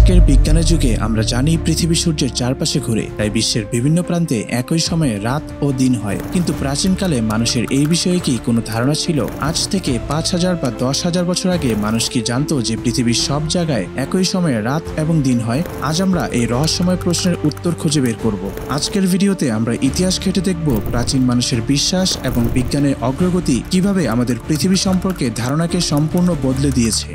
আজকের বিজ্ঞানের যুগে আমরা জানি পৃথিবী সূর্যের চারপাশে ঘুরে, তাই বিশ্বের বিভিন্ন প্রান্তে একই সময়ে রাত ও দিন হয়। কিন্তু প্রাচীনকালে মানুষের এই বিষয়ে কি কোনো ধারণা ছিল? আজ থেকে ৫,০০০ বা ১০,০০০ বছর আগে মানুষ কি জানতো যে পৃথিবীর সব জায়গায় একই সময়ে রাত এবং দিন হয়? আজ আমরা এই রহস্যময় প্রশ্নের উত্তর খুঁজে বের করব। আজকের ভিডিওতে আমরা ইতিহাস ঘেঁটে দেখব প্রাচীন মানুষের বিশ্বাস এবং বিজ্ঞানের অগ্রগতি কিভাবে আমাদের পৃথিবী সম্পর্কে ধারণাকে সম্পূর্ণ বদলে দিয়েছে।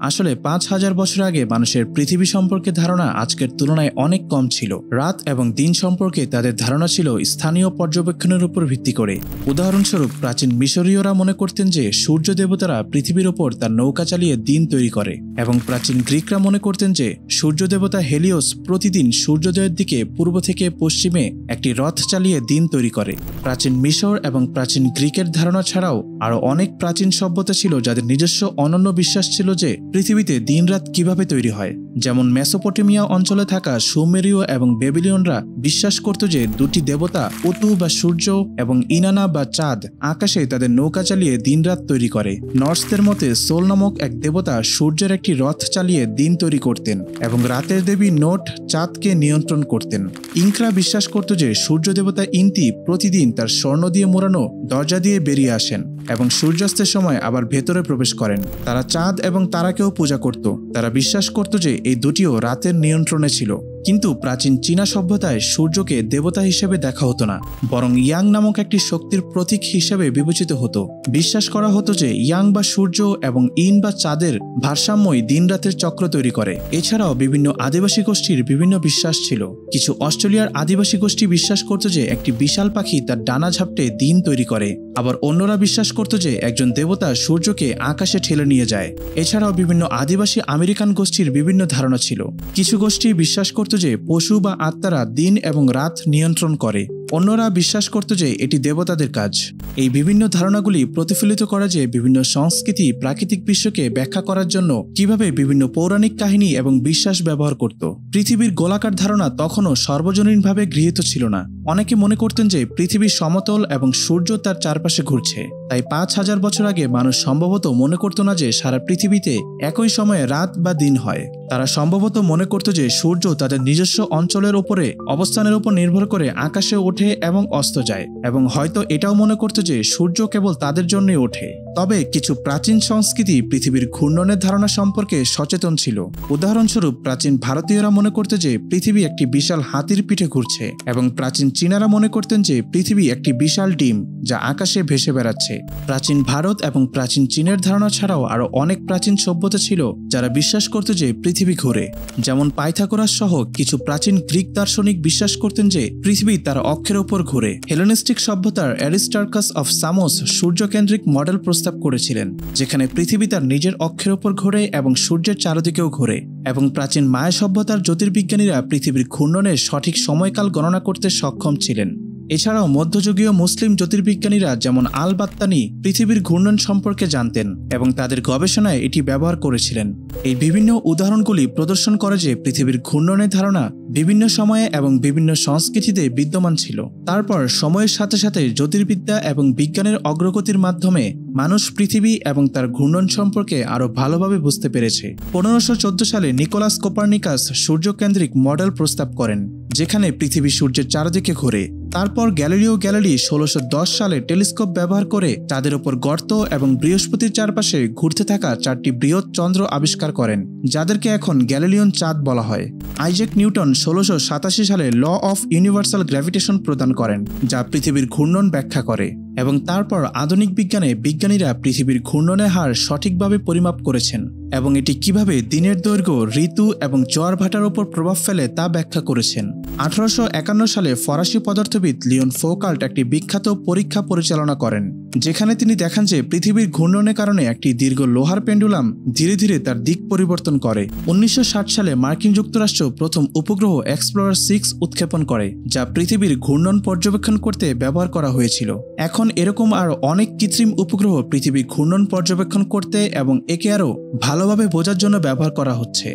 আসলে ৫,০০০ বছর আগে মানুষের পৃথিবী সম্পর্কে ধারণা আজকের তুলনায় অনেক কম ছিল। রাত এবং দিন সম্পর্কে তাদের ধারণা ছিল স্থানীয় পর্যবেক্ষণের উপর ভিত্তি করে। উদাহরণস্বরূপ, প্রাচীন মিশরীয়রা মনে করতেন যে সূর্য দেবতারা পৃথিবীর ওপর তার নৌকা চালিয়ে দিন তৈরি করে, এবং প্রাচীন গ্রিকরা মনে করতেন যে সূর্য দেবতা হেলিওস প্রতিদিন সূর্যোদয়ের দিকে পূর্ব থেকে পশ্চিমে একটি রথ চালিয়ে দিন তৈরি করে। প্রাচীন মিশর এবং প্রাচীন গ্রিকের ধারণা ছাড়াও আরও অনেক প্রাচীন সভ্যতা ছিল যাদের নিজস্ব অনন্য বিশ্বাস ছিল যে পৃথিবীতে দিনরাত কিভাবে তৈরি হয়। যেমন মেসোপটেমিয়া অঞ্চলে থাকা সুমেরীয় এবং বেবিলিয়নরা বিশ্বাস করত যে দুটি দেবতা উটু বা সূর্য এবং ইনানা বা চাঁদ আকাশে তাদের নৌকা চালিয়ে দিনরাত তৈরি করে। নর্সদের মতে সোল নামক এক দেবতা সূর্যের একটি রথ চালিয়ে দিন তৈরি করতেন এবং রাতের দেবী নোট চাঁদকে নিয়ন্ত্রণ করতেন। ইনকরা বিশ্বাস করত যে সূর্য দেবতা ইন্তি প্রতিদিন তার স্বর্ণ দিয়ে মোড়ানো দরজা দিয়ে বেরিয়ে আসেন এবং সূর্যাস্তের সময় আবার ভেতরে প্রবেশ করেন। তারা চাঁদ এবং তারাকেও পূজা করত। তারা বিশ্বাস করত যে এই দুটিও রাতের নিয়ন্ত্রণে ছিল। কিন্তু প্রাচীন চীনা সভ্যতায় সূর্যকে দেবতা হিসেবে দেখা হতো না, বরং ইয়াং নামক একটি শক্তির প্রতীক হিসেবে বিবেচিত হতো। বিশ্বাস করা হতো যে ইয়াং বা সূর্য এবং ইন বা চাঁদের ভারসাম্যই দিন রাতের চক্র তৈরি করে। এছাড়াও বিভিন্ন আদিবাসী গোষ্ঠীর বিভিন্ন বিশ্বাস ছিল। কিছু অস্ট্রেলিয়ার আদিবাসী গোষ্ঠী বিশ্বাস করত যে একটি বিশাল পাখি তার ডানা ঝাপটে দিন তৈরি করে। আবার অন্যরা বিশ্বাস করত যে একজন দেবতা সূর্যকে আকাশে ঠেলে নিয়ে যায়। এছাড়াও বিভিন্ন আদিবাসী আমেরিকান গোষ্ঠীর বিভিন্ন ধারণা ছিল। কিছু গোষ্ঠী বিশ্বাস করত যে পশু বা আত্মারা দিন এবং রাত নিয়ন্ত্রণ করে। অন্যরা বিশ্বাস করত যে এটি দেবতাদের কাজ। এই বিভিন্ন ধারণাগুলি প্রতিফলিত করা যে বিভিন্ন সংস্কৃতি প্রাকৃতিক বিশ্বকে ব্যাখ্যা করার জন্য কিভাবে বিভিন্ন পৌরাণিক কাহিনী এবং বিশ্বাস ব্যবহার করত। পৃথিবীর গোলাকার ধারণা তখনও সর্বজনীনভাবে গৃহীত ছিল না। অনেকে মনে করতেন যে পৃথিবী সমতল এবং সূর্য তার চারপাশে ঘুরছে। তাই ৫,০০০ বছর আগে মানুষ সম্ভবত মনে করত না যে সারা পৃথিবীতে একই সময়ে রাত বা দিন হয়। তারা সম্ভবত মনে করত যে সূর্য তাদের নিজস্ব অঞ্চলের উপরে অবস্থানের উপর নির্ভর করে আকাশে ওঠে এবং অস্ত যায়, এবং হয়তো এটাও মনে করত যে সূর্য কেবল তাদের জন্যই ওঠে। তবে কিছু প্রাচীন সংস্কৃতি পৃথিবীর ঘূর্ণনের ধারণা সম্পর্কে সচেতন ছিল। উদাহরণস্বরূপ, প্রাচীন ভারতীয়রা মনে করত যে পৃথিবী একটি বিশাল হাতির পিঠে ঘুরছে, এবং প্রাচীন চীনারা মনে করতেন যে পৃথিবী একটি বিশাল ডিম যা আকাশে ভেসে বেড়াচ্ছে। প্রাচীন ভারত এবং প্রাচীন চীনের ধারণা ছাড়াও আরও অনেক প্রাচীন সভ্যতা ছিল যারা বিশ্বাস করত যে পৃথিবী ঘুরে। যেমন পাইথাগোরাস সহ কিছু প্রাচীন গ্রিক দার্শনিক বিশ্বাস করতেন যে পৃথিবী তার অক্ষের উপর ঘুরে। হেলেনিস্টিক সভ্যতার অ্যারিস্টার্কাস অফ সামোস সূর্যকেন্দ্রিক মডেল প্রস্তাব করেছিলেন, যেখানে পৃথিবী তার নিজের অক্ষের উপর ঘোরে এবং সূর্যের চারদিকেও ঘোরে। এবং প্রাচীন মায়া সভ্যতার জ্যোতির্বিজ্ঞানীরা পৃথিবীর ঘূর্ণনের সঠিক সময়কাল গণনা করতে সক্ষম ছিলেন। এছাড়াও মধ্যযুগীয় মুসলিম জ্যোতির্বিজ্ঞানীরা যেমন আল বাত্তানি পৃথিবীর ঘূর্ণন সম্পর্কে জানতেন এবং তাদের গবেষণায় এটি ব্যবহার করেছিলেন। এই বিভিন্ন উদাহরণগুলি প্রদর্শন করে যে পৃথিবীর ঘূর্ণনের ধারণা বিভিন্ন সময়ে এবং বিভিন্ন সংস্কৃতিতে বিদ্যমান ছিল। তারপর সময়ের সাথে সাথে জ্যোতির্বিদ্যা এবং বিজ্ঞানের অগ্রগতির মাধ্যমে মানুষ পৃথিবী এবং তার ঘূর্ণন সম্পর্কে আরও ভালোভাবে বুঝতে পেরেছে। ১৫১৪ সালে নিকোলাস কোপার্নিকাস সূর্যকেন্দ্রিক মডেল প্রস্তাব করেন, যেখানে পৃথিবী সূর্যের চারদিকে ঘোরে। তারপর গ্যালিলিও গ্যালিলি ১৬১০ সালে টেলিস্কোপ ব্যবহার করে চাঁদের ওপর গর্ত এবং বৃহস্পতির চারপাশে ঘুরতে থাকা ৪টি বৃহৎ চন্দ্র আবিষ্কার করেন, যাদেরকে এখন গ্যালিলিয়ন চাঁদ বলা হয়। আইজ্যাক নিউটন ১৬৮৭ সালে ল অফ ইউনিভার্সাল গ্র্যাভিটেশন প্রদান করেন, যা পৃথিবীর ঘূর্ণন ব্যাখ্যা করে। এবং তারপর আধুনিক বিজ্ঞানে বিজ্ঞানীরা পৃথিবীর ঘূর্ণনের হার সঠিকভাবে পরিমাপ করেছেন এবং এটি কিভাবে দিনের দৈর্ঘ্য, ঋতু এবং জোয়ার ভাটার উপর প্রভাব ফেলে তা ব্যাখ্যা করেছেন। ১৮৫১ সালে ফরাসি পদার্থবিদ লিওন ফৌকাল্ট একটি বিখ্যাত পরীক্ষা পরিচালনা করেন, যেখানে তিনি দেখান যে পৃথিবীর ঘূর্ণনের কারণে একটি দীর্ঘ লোহার পেন্ডুলাম ধীরে ধীরে তার দিক পরিবর্তন করে। ১৯৬০ সালে মার্কিন যুক্তরাষ্ট্র প্রথম উপগ্রহ এক্সপ্লোরার 6 উৎক্ষেপণ করে, যা পৃথিবীর ঘূর্ণন পর্যবেক্ষণ করতে ব্যবহার করা হয়েছিল। এখন এরকম আরও অনেক কৃত্রিম উপগ্রহ পৃথিবীর ঘূর্ণন পর্যবেক্ষণ করতে এবং একে আরও ভালোভাবে বোঝার জন্য ব্যবহার করা হচ্ছে।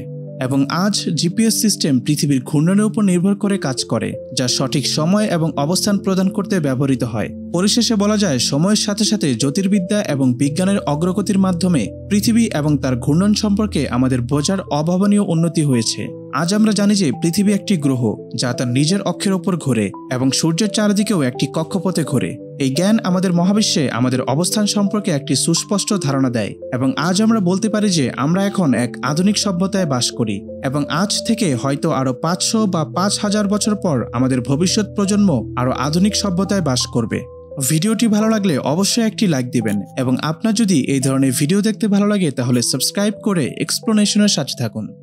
এবং আজ জিপিএস সিস্টেম পৃথিবীর ঘূর্ণনের উপর নির্ভর করে কাজ করে, যা সঠিক সময় এবং অবস্থান প্রদান করতে ব্যবহৃত হয়। পরিশেষে বলা যায়, সময়ের সাথে সাথে জ্যোতির্বিদ্যা এবং বিজ্ঞানের অগ্রগতির মাধ্যমে পৃথিবী এবং তার ঘূর্ণন সম্পর্কে আমাদের বোঝার অভাবনীয় উন্নতি হয়েছে। আজ আমরা জানি যে পৃথিবী একটি গ্রহ যা তার নিজের অক্ষের ওপর ঘোরে এবং সূর্যের চারিদিকেও একটি কক্ষপথে ঘোরে। এই জ্ঞান আমাদের মহাবিশ্বে আমাদের অবস্থান সম্পর্কে একটি সুস্পষ্ট ধারণা দেয় এবং আজ আমরা বলতে পারি যে আমরা এখন এক আধুনিক সভ্যতায় বাস করি এবং আজ থেকে হয়তো আরো 500 বা 5000 বছর পর আমাদের ভবিষ্যৎ প্রজন্ম আরো আধুনিক সভ্যতায় বাস করবে। ভিডিওটি ভালো লাগলে অবশ্যই একটি লাইক দিবেন এবং আপনার যদি এই ধরনের ভিডিও দেখতে ভালো লাগে তাহলে সাবস্ক্রাইব করে এক্সপ্লেনেশনের সাথে থাকুন।